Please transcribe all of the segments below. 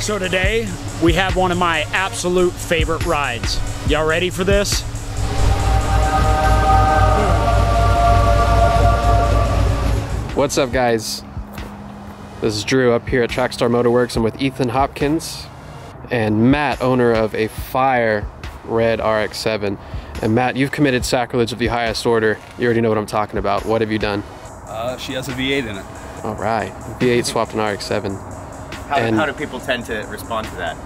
So today, we have one of my absolute favorite rides. Y'all ready for this? What's up, guys? This is Drew up here at Trackstar Motorworks. I'm with Ethan Hopkins and Matt, owner of a fire red RX7. And Matt, you've committed sacrilege of the highest order. You already know what I'm talking about. What have you done? She has a V8 in it. All right, V8 swapped an RX7. How do people tend to respond to that?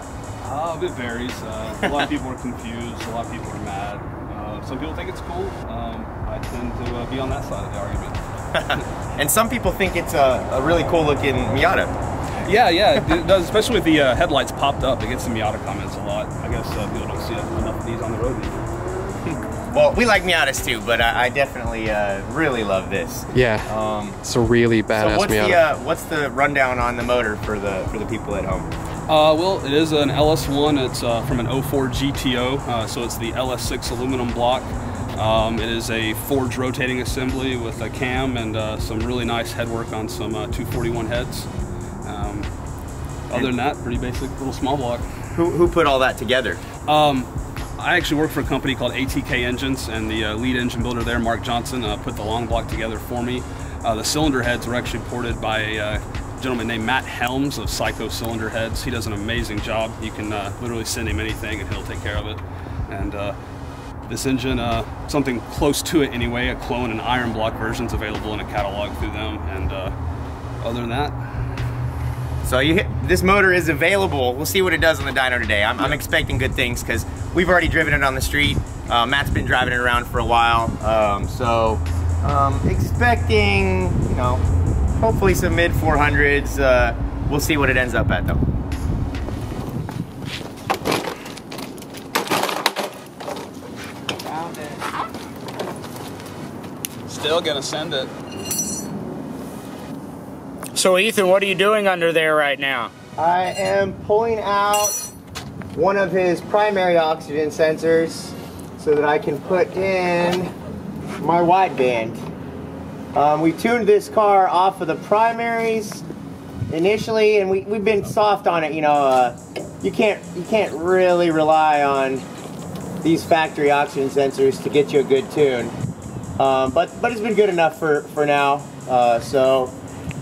It varies. A lot of people are confused. A lot of people are mad. Some people think it's cool. I tend to be on that side of the argument. And some people think it's a really cool looking Miata. Yeah, it does, especially with the headlights popped up. It gets some Miata comments a lot. I guess people don't see enough of these on the road anymore. Well, we like Miatas too, but I definitely really love this. Yeah, it's a really badass Miata. So what's the rundown on the motor for the people at home? Well, it is an LS1. It's from an 04 GTO, so it's the LS6 aluminum block. It is a forged rotating assembly with a cam and some really nice headwork on some 241 heads. Other than that, pretty basic little small block. Who put all that together? I actually work for a company called ATK Engines, and the lead engine builder there, Mark Johnson, put the long block together for me. The cylinder heads were actually ported by a gentleman named Matt Helms of Psycho Cylinder Heads. He does an amazing job. You can literally send him anything and he'll take care of it. And this engine, something close to it anyway, a clone and iron block version's available in a catalog through them. And other than that, so this motor is available. We'll see what it does on the dyno today. I'm expecting good things because we've already driven it on the street. Matt's been driving it around for a while. Expecting, you know, hopefully some mid 400s. We'll see what it ends up at though. Found it. Still gonna send it. So Ethan, what are you doing under there right now? I am pulling out one of his primary oxygen sensors so that I can put in my wideband. We tuned this car off of the primaries initially, and we've been soft on it. You know, you can't really rely on these factory oxygen sensors to get you a good tune, but it's been good enough for now. So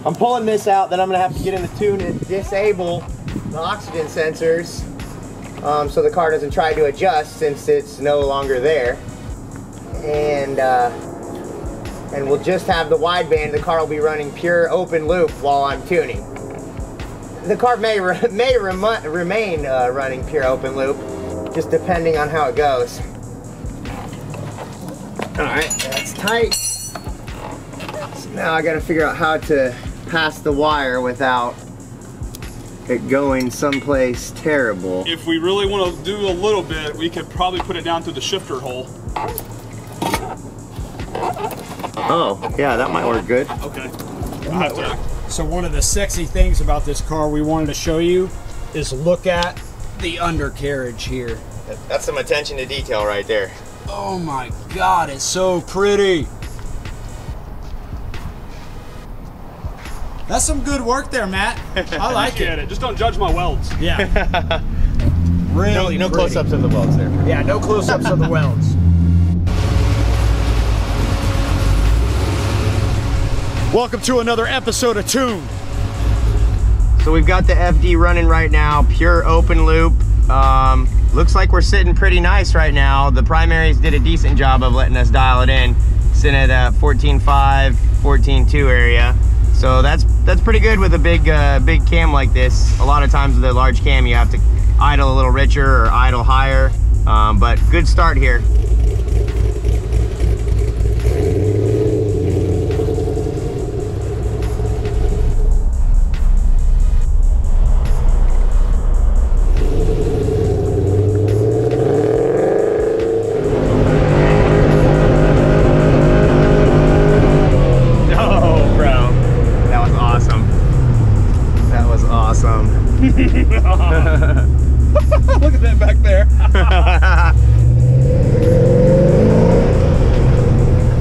I'm pulling this out, then I'm gonna have to get in the tune and disable the oxygen sensors so the car doesn't try to adjust since it's no longer there. And we'll just have the wideband. The car will be running pure open loop while I'm tuning. The car may remain running pure open loop, just depending on how it goes. All right, that's tight. So now I gotta figure out how to pass the wire without it going someplace terrible. If we really want to do a little bit, we could probably put it down through the shifter hole. Oh, yeah, that might work good. Okay. I'll have to. So one of the sexy things about this car we wanted to show you is look at the undercarriage here. That's some attention to detail right there. Oh my God, it's so pretty. That's some good work there, Matt. I like it. Just don't judge my welds. Yeah. Really no pretty. close-ups of the welds there. Yeah, no close-ups of the welds. Welcome to another episode of Tuned. So we've got the FD running right now, pure open loop. Looks like we're sitting pretty nice right now. The primaries did a decent job of letting us dial it in. Sitting at 14.5, 14.2 area. So that's pretty good with a big cam like this. A lot of times with a large cam you have to idle a little richer or idle higher, but good start here. Look at that back there.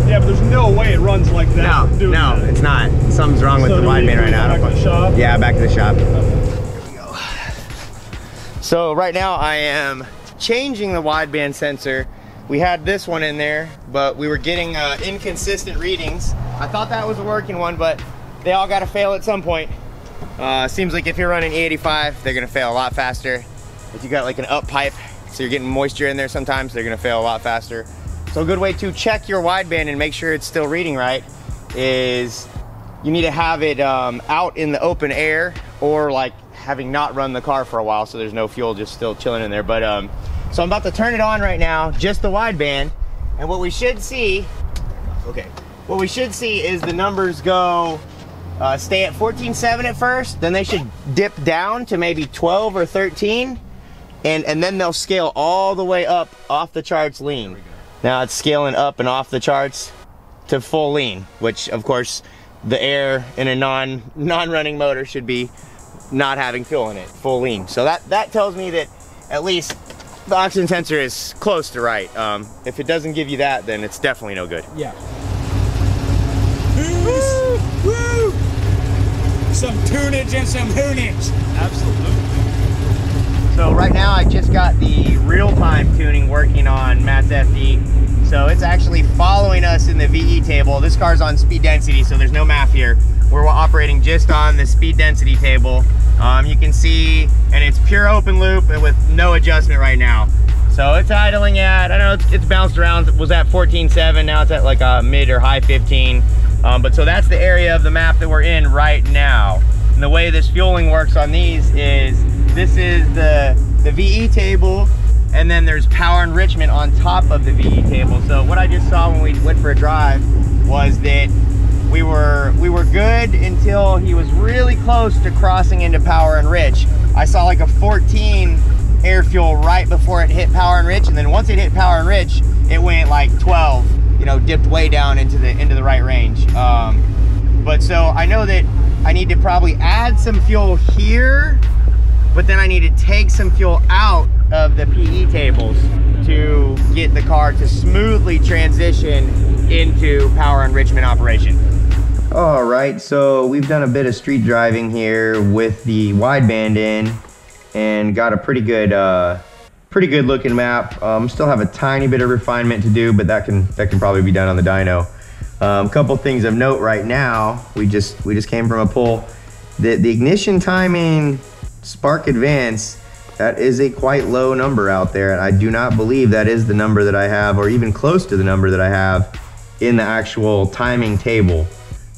Yeah, but there's no way it runs like that. No, it's not. Something's wrong with the wideband right now. Back to the shop? Yeah, back to the shop. There we go. So right now I am changing the wideband sensor. We had this one in there, but we were getting inconsistent readings. I thought that was a working one, but they all got to fail at some point. Seems like if you're running E85, they're gonna fail a lot faster. If you got like an up pipe, so you're getting moisture in there sometimes, they're gonna fail a lot faster. So a good way to check your wideband and make sure it's still reading right is you need to have it out in the open air, or like having not run the car for a while, so there's no fuel just still chilling in there. But so I'm about to turn it on right now, just the wideband, and what we should see, what we should see is the numbers go stay at 14.7 at first, then they should dip down to maybe 12 or 13, and then they'll scale all the way up off the charts lean. Now it's scaling up and off the charts to full lean, which of course the air in a non-running motor should be not having fuel in it, full lean. So that tells me that at least the oxygen sensor is close to right. If it doesn't give you that, then it's definitely no good. Yeah. Woo! Woo! Some tunage and some hoonage. Absolutely. So right now I just got the real-time tuning working on Matt's FD. So it's actually following us in the VE table. This car's on speed density, so there's no math here. We're operating just on the speed density table. You can see, and it's pure open loop and with no adjustment right now. So it's idling at, I don't know, it's bounced around. It was at 14.7, now it's at like a mid or high 15. But so that's the area of the map that we're in right now. And the way this fueling works on these is, this is the VE table, and then there's power enrichment on top of the VE table. So what I just saw when we went for a drive was that we were good until he was really close to crossing into power enrich. I saw like a 14 air fuel right before it hit power enrich, and then once it hit power enrich, it went like 12. You know, dipped way down into the right range. But so I know that I need to probably add some fuel here, but then I need to take some fuel out of the PE tables to get the car to smoothly transition into power enrichment operation. All right, so we've done a bit of street driving here with the wideband in and got a pretty good looking map. Still have a tiny bit of refinement to do, but that can probably be done on the dyno. Couple things of note right now. We just came from a pull. The ignition timing spark advance, that is a quite low number out there, and I do not believe that is the number that I have, or even close to the number that I have in the actual timing table.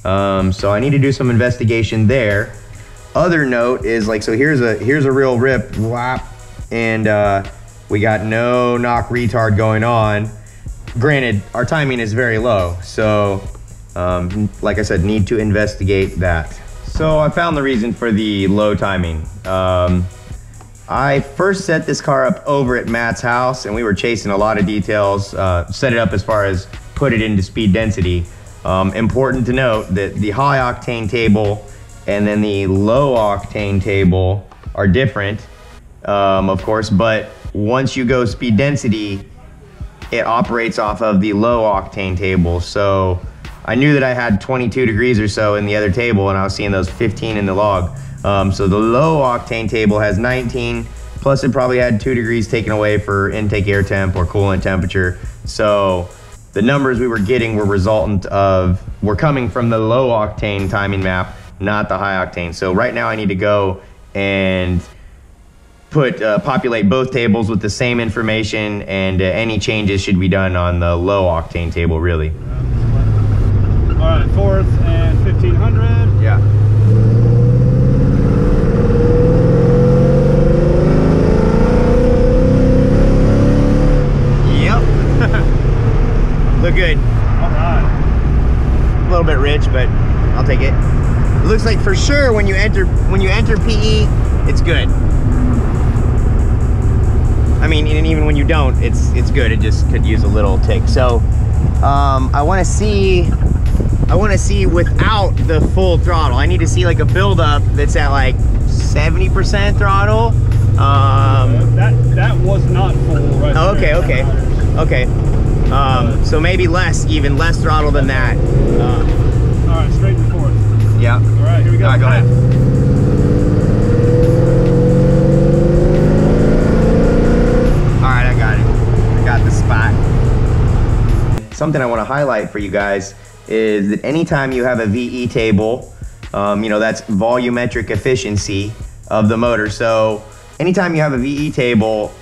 So I need to do some investigation there. Other note is like, so here's a real rip, whap, and we got no knock retard going on. Granted, our timing is very low, so like I said, need to investigate that. So I found the reason for the low timing. I first set this car up over at Matt's house, and we were chasing a lot of details, set it up as far as put it into speed density. Important to note that the high octane table and then the low octane table are different, of course, but once you go speed density, it operates off of the low octane table. So I knew that I had 22 degrees or so in the other table, and I was seeing those 15 in the log. So the low octane table has 19, plus it probably had 2 degrees taken away for intake air temp or coolant temperature. So the numbers we were getting were coming from the low octane timing map, not the high octane. So right now I need to go and populate both tables with the same information, and any changes should be done on the low octane table, really. All right, 4th and 1500. Yeah. Yep. Look good. All right. A little bit rich, but I'll take it. It looks like for sure when you enter PE, it's good. I mean, and even when you don't, it's good. It just could use a little tick. So I want to see without the full throttle. I need to see like a buildup that's at like 70% throttle. That was not full right Oh, okay, there. okay. So maybe even less throttle than that. All right, straight to 4th. Yeah. All right, here we go. All right, go ahead. something I want to highlight for you guys is that anytime you have a VE table, you know, that's volumetric efficiency of the motor. So anytime you have a VE table,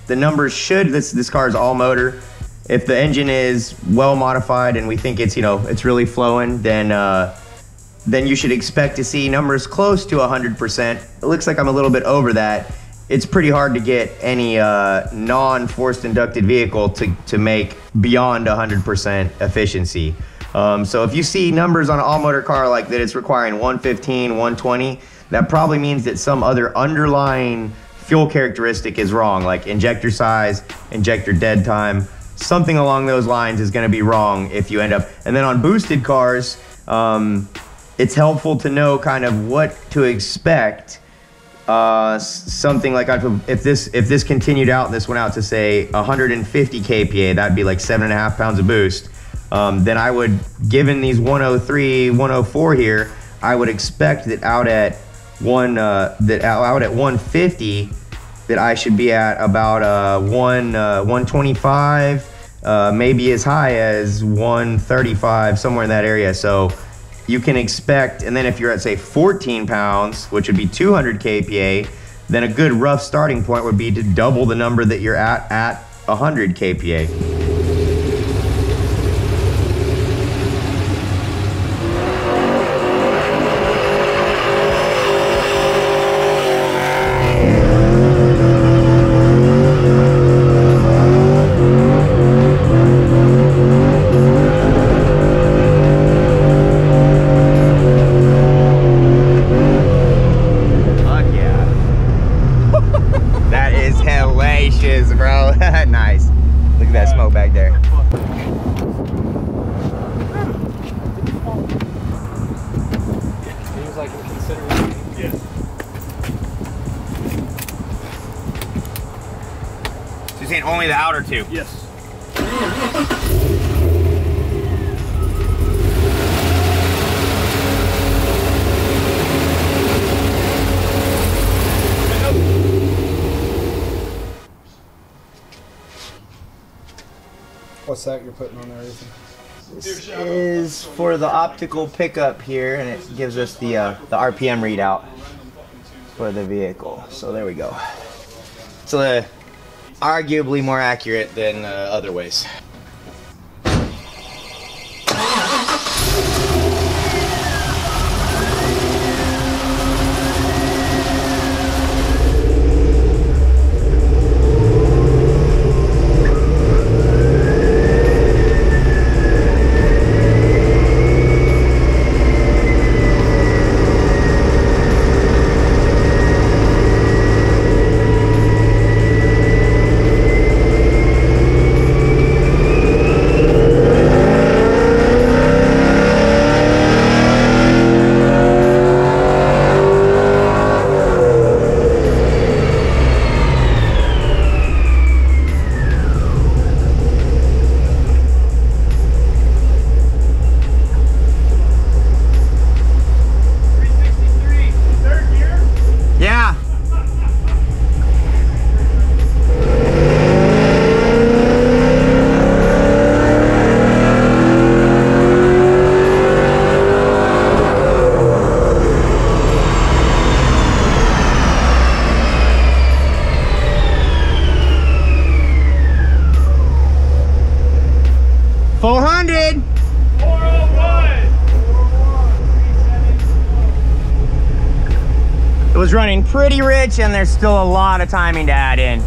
the numbers should, this car is all motor. If the engine is well modified and we think it's, you know, it's really flowing, then you should expect to see numbers close to 100%. It looks like I'm a little bit over that. It's pretty hard to get any non-forced inducted vehicle to make beyond 100% efficiency. So if you see numbers on an all-motor car like that, it's requiring 115, 120, that probably means that some other underlying fuel characteristic is wrong, like injector size, injector dead time, something along those lines is going to be wrong if you end up. And then on boosted cars, it's helpful to know kind of what to expect. Something like if this continued out, this went out to say 150 kPa, that'd be like 7.5 pounds of boost. Then I would, given these 103, 104 here, I would expect that out at 150, that I should be at about 125, maybe as high as 135, somewhere in that area. So you can expect, and then if you're at say 14 pounds, which would be 200 kPa, then a good rough starting point would be to double the number that you're at 100 kPa. Nice. Look at that smoke back there. Seems like we're considering. Yeah. So you're saying only the outer two? Yes. What's that you're putting on there, Ethan? This is for the optical pickup here, and it gives us the RPM readout for the vehicle. So there we go. So arguably more accurate than other ways. It was running pretty rich, and there's still a lot of timing to add in.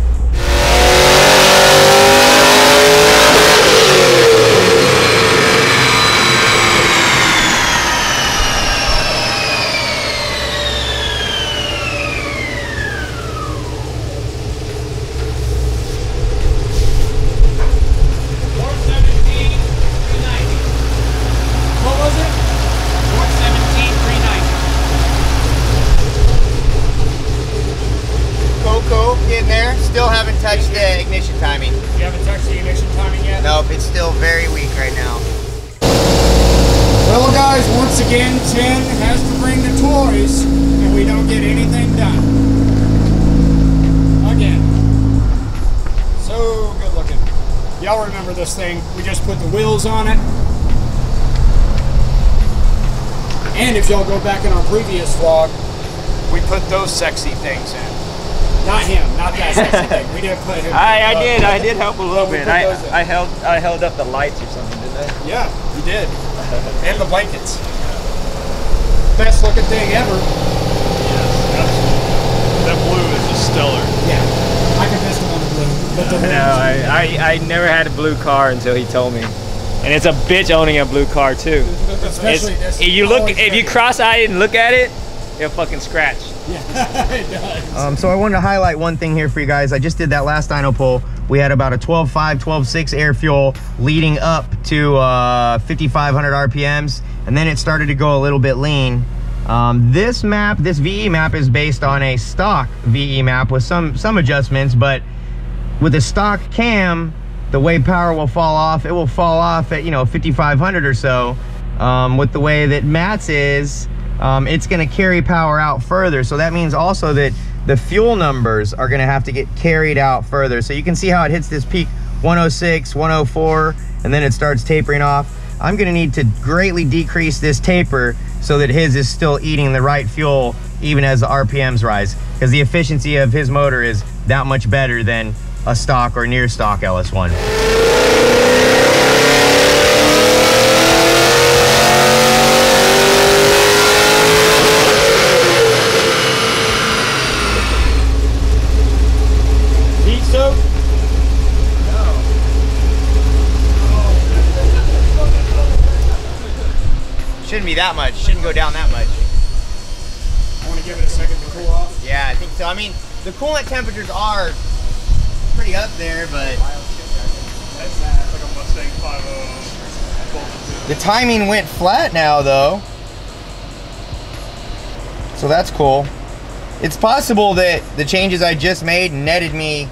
Getting there. Still haven't touched the ignition timing. You haven't touched the ignition timing yet? Nope, it's still very weak right now. Well guys, once again, Chen has to bring the toys and we don't get anything done. Again. So good looking. Y'all remember this thing. We just put the wheels on it. And if y'all go back in our previous vlog, we put those sexy things in. Not him, not that sexy thing. We didn't put him. I did help a little bit. I held up the lights or something, didn't I? Yeah, you did. And the blankets. Best looking thing ever. Yes, absolutely. That blue is just stellar. Yeah, I could miss him on the blue. But the I never had a blue car until he told me. And it's a bitch owning a blue car too. Especially this. If you cross-eyed and look at it, it'll fucking scratch. Yeah, it does. So I wanted to highlight one thing here for you guys. I just did that last dyno pull. We had about a 12.5, 12.6 air fuel leading up to 5,500 RPMs, and then it started to go a little bit lean. This VE map is based on a stock VE map with some adjustments, but with a stock cam, the way power will fall off, it will fall off at 5,500 or so. With the way that Matt's is, it's going to carry power out further. So that means also that the fuel numbers are going to have to get carried out further. So you can see how it hits this peak 106, 104, and then it starts tapering off. I'm going to need to greatly decrease this taper so that his is still eating the right fuel even as the RPMs rise, because the efficiency of his motor is that much better than a stock or near stock LS1. Heat soak? Shouldn't be that much. Shouldn't go down that much. I want to give it a second to cool off. Yeah, I think so. I mean, the coolant temperatures are pretty up there, but That's like a Mustang 5.0. the timing went flat now, though. So that's cool. It's possible that the changes I just made netted me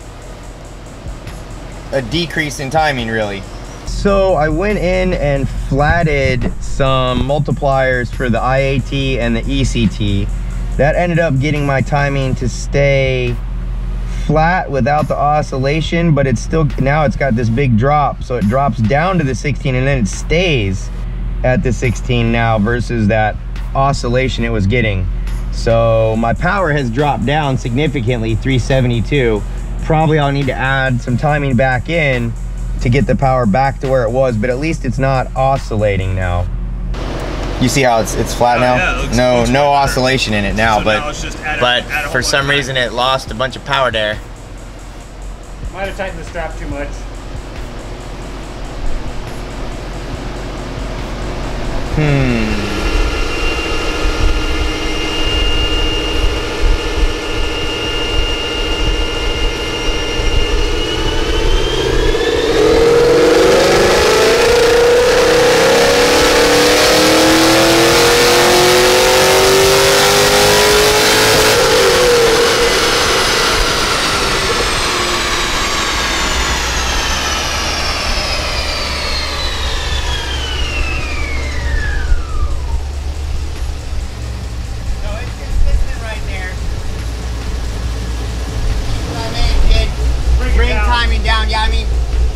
a decrease in timing, really. So I went in and flatted some multipliers for the IAT and the ECT. That ended up getting my timing to stay flat without the oscillation, but it's still, now it's got this big drop, so it drops down to the 16 and then it stays at the 16 now versus that oscillation it was getting. So my power has dropped down significantly, 372. Probably I'll need to add some timing back in to get the power back to where it was, but at least it's not oscillating now. You see how it's flat now? Yeah, no oscillation in it now, So but now it's just for some reason it lost a bunch of power there. Might have tightened the strap too much.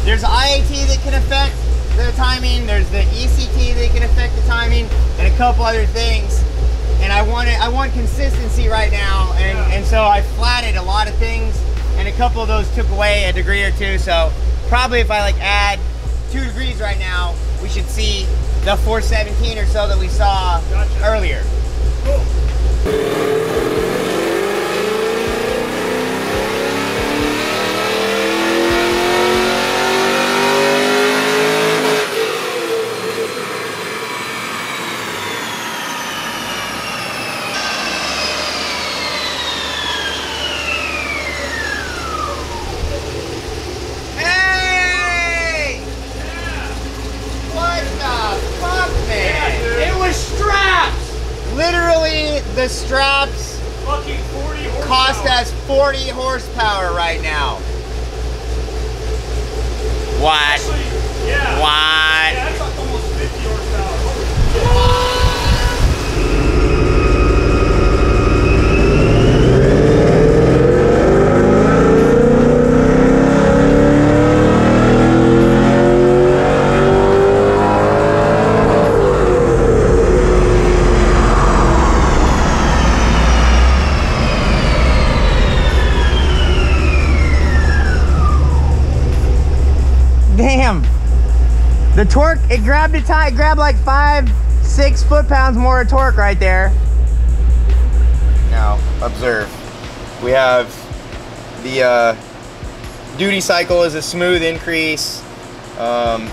There's IAT that can affect the timing, there's the ECT that can affect the timing, and a couple other things. And I want consistency right now, and so I flatted a lot of things, and a couple of those took away a degree or two. So probably if I like add 2 degrees right now, we should see the 417 or so that we saw earlier. Cool. Literally, the straps cost us 40 horsepower right now. What? Actually, yeah. What? Yeah, that's like almost 50 horsepower. damn. The torque, it grabbed it tight. It grabbed like 5-6 foot-pounds more of torque right there. Now, observe. We have the duty cycle is a smooth increase. The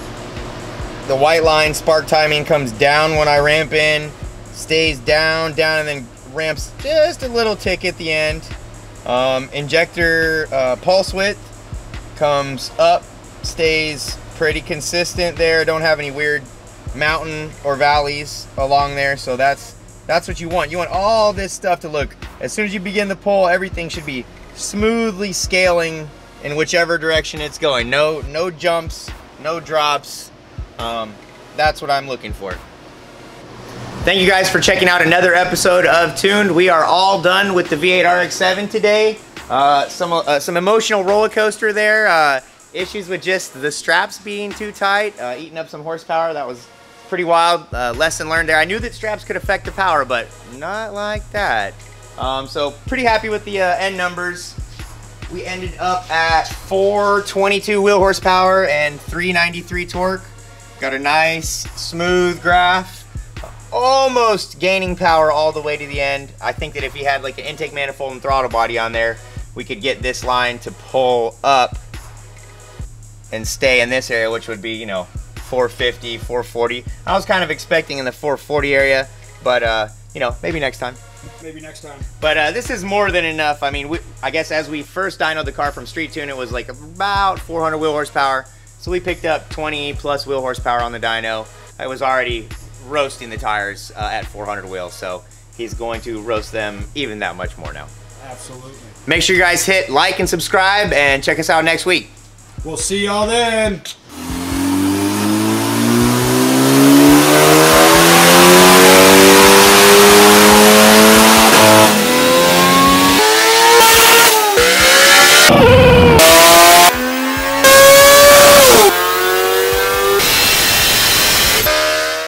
white line spark timing comes down when I ramp in, stays down, and then ramps just a little tick at the end. Injector pulse width comes up, stays pretty consistent there. Don't have any weird mountain or valleys along there, so that's what you want. You want all this stuff to look, as soon as you begin the pull, everything should be smoothly scaling in whichever direction it's going. No jumps, no drops. That's what I'm looking for. Thank you guys for checking out another episode of Tuned. We are all done with the V8 RX7 today. Some emotional roller coaster there. Issues with just the straps being too tight, eating up some horsepower. That was pretty wild. Lesson learned there. I knew that straps could affect the power, but not like that. So pretty happy with the end numbers. We ended up at 422 wheel horsepower and 393 torque. Got a nice smooth graph. Almost gaining power all the way to the end. I think that if he had like an intake manifold and throttle body on there, we could get this line to pull up and stay in this area, which would be, you know, 450, 440. I was kind of expecting in the 440 area, but you know, maybe next time. Maybe next time. But this is more than enough. I mean, I guess as we first dynoed the car from Street Tune, it was like about 400 wheel horsepower. So we picked up 20 plus wheel horsepower on the dyno. I was already roasting the tires at 400 wheels, so he's going to roast them even that much more now. Absolutely. Make sure you guys hit like and subscribe, and check us out next week. We'll see y'all then.